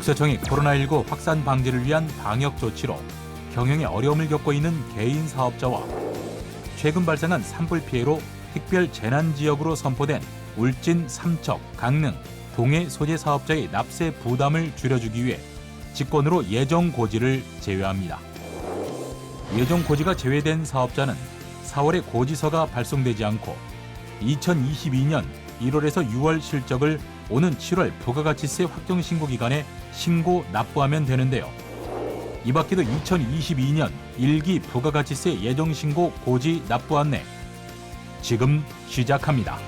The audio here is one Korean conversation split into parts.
국세청이 코로나19 확산 방지를 위한 방역 조치로 경영에 어려움을 겪고 있는 개인 사업자와 최근 발생한 산불 피해로 특별 재난지역으로 선포된 울진, 삼척, 강릉, 동해 소재 사업자의 납세 부담을 줄여주기 위해 직권으로 예정고지를 제외합니다. 예정고지가 제외된 사업자는 4월에 고지서가 발송되지 않고 2022년 1월에서 6월 실적을 오는 7월 부가가치세 확정신고 기간에 신고 납부하면 되는데요. 이 밖에도 2022년 1기 부가가치세 예정신고 고지 납부 안내 지금 시작합니다.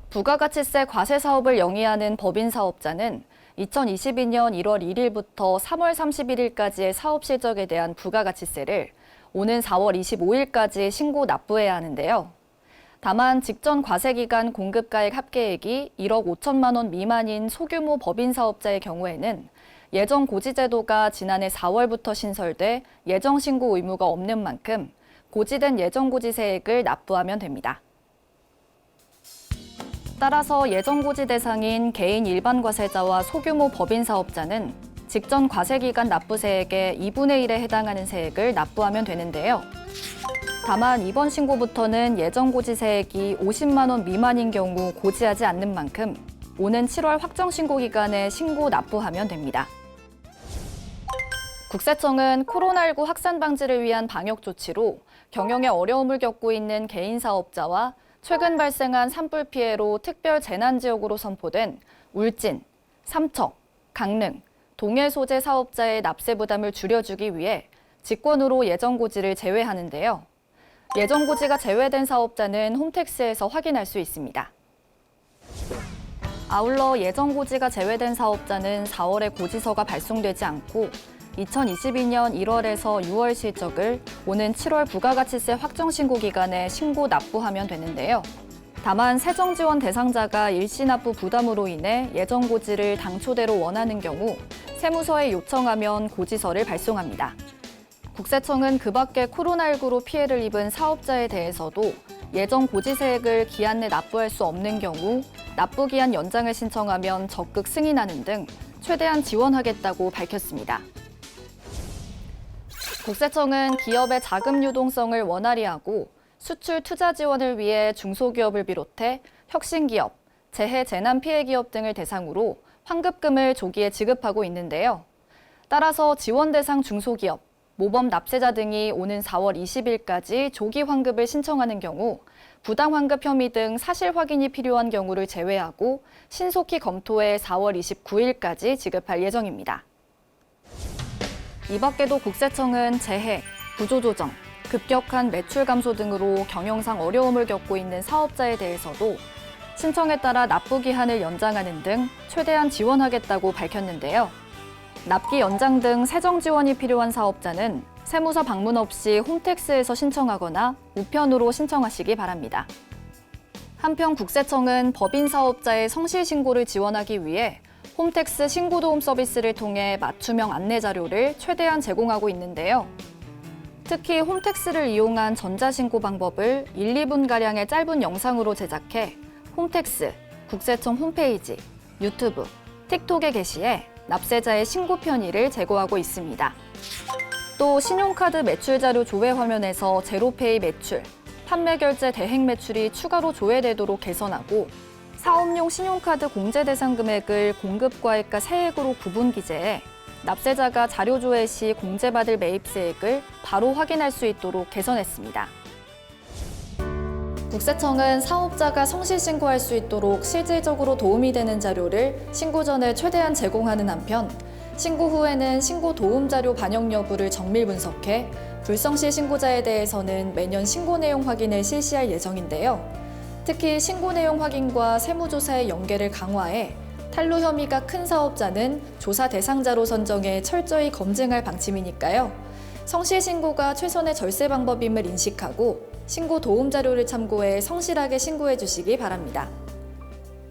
부가가치세 과세 사업을 영위하는 법인 사업자는 2022년 1월 1일부터 3월 31일까지의 사업 실적에 대한 부가가치세를 오는 4월 25일까지 신고 납부해야 하는데요. 다만 직전 과세기간 공급가액 합계액이 1억 5천만 원 미만인 소규모 법인 사업자의 경우에는 예정 고지 제도가 지난해 4월부터 신설돼 예정 신고 의무가 없는 만큼 고지된 예정 고지세액을 납부하면 됩니다. 따라서 예정 고지 대상인 개인 일반 과세자와 소규모 법인 사업자는 직전 과세기간 납부세액의 2분의 1에 해당하는 세액을 납부하면 되는데요. 다만 이번 신고부터는 예정 고지세액이 50만 원 미만인 경우 고지하지 않는 만큼 오는 7월 확정 신고 기간에 신고 납부하면 됩니다. 국세청은 코로나19 확산 방지를 위한 방역 조치로 경영에 어려움을 겪고 있는 개인 사업자와 최근 발생한 산불 피해로 특별 재난지역으로 선포된 울진, 삼척, 강릉, 동해 소재 사업자의 납세 부담을 줄여주기 위해 직권으로 예정고지를 제외하는데요. 예정고지가 제외된 사업자는 홈택스에서 확인할 수 있습니다. 아울러 예정고지가 제외된 사업자는 4월에 고지서가 발송되지 않고 2022년 1월에서 6월 실적을 오는 7월 부가가치세 확정신고 기간에 신고 납부하면 되는데요. 다만 세정지원 대상자가 일시납부 부담으로 인해 예정고지를 당초대로 원하는 경우 세무서에 요청하면 고지서를 발송합니다. 국세청은 그 밖에 코로나19로 피해를 입은 사업자에 대해서도 예정 고지세액을 기한 내 납부할 수 없는 경우 납부기한 연장을 신청하면 적극 승인하는 등 최대한 지원하겠다고 밝혔습니다. 국세청은 기업의 자금 유동성을 원활히 하고 수출 투자 지원을 위해 중소기업을 비롯해 혁신기업, 재해 재난 피해 기업 등을 대상으로 환급금을 조기에 지급하고 있는데요. 따라서 지원 대상 중소기업, 모범 납세자 등이 오는 4월 20일까지 조기 환급을 신청하는 경우 부당 환급 혐의 등 사실 확인이 필요한 경우를 제외하고 신속히 검토해 4월 29일까지 지급할 예정입니다. 이 밖에도 국세청은 재해, 구조조정, 급격한 매출 감소 등으로 경영상 어려움을 겪고 있는 사업자에 대해서도 신청에 따라 납부 기한을 연장하는 등 최대한 지원하겠다고 밝혔는데요. 납기 연장 등 세정 지원이 필요한 사업자는 세무서 방문 없이 홈택스에서 신청하거나 우편으로 신청하시기 바랍니다. 한편 국세청은 법인 사업자의 성실 신고를 지원하기 위해 홈택스 신고도움 서비스를 통해 맞춤형 안내 자료를 최대한 제공하고 있는데요. 특히 홈택스를 이용한 전자신고 방법을 1, 2분가량의 짧은 영상으로 제작해 홈택스, 국세청 홈페이지, 유튜브, 틱톡에 게시해 납세자의 신고 편의를 제공하고 있습니다. 또 신용카드 매출 자료 조회 화면에서 제로페이 매출, 판매 결제 대행 매출이 추가로 조회되도록 개선하고 사업용 신용카드 공제 대상 금액을 공급과액과 세액으로 구분 기재해 납세자가 자료 조회 시 공제받을 매입세액을 바로 확인할 수 있도록 개선했습니다. 국세청은 사업자가 성실 신고할 수 있도록 실질적으로 도움이 되는 자료를 신고 전에 최대한 제공하는 한편 신고 후에는 신고 도움 자료 반영 여부를 정밀 분석해 불성실 신고자에 대해서는 매년 신고 내용 확인을 실시할 예정인데요. 특히 신고 내용 확인과 세무조사의 연계를 강화해 탈루 혐의가 큰 사업자는 조사 대상자로 선정해 철저히 검증할 방침이니까요. 성실 신고가 최선의 절세 방법임을 인식하고 신고 도움 자료를 참고해 성실하게 신고해 주시기 바랍니다.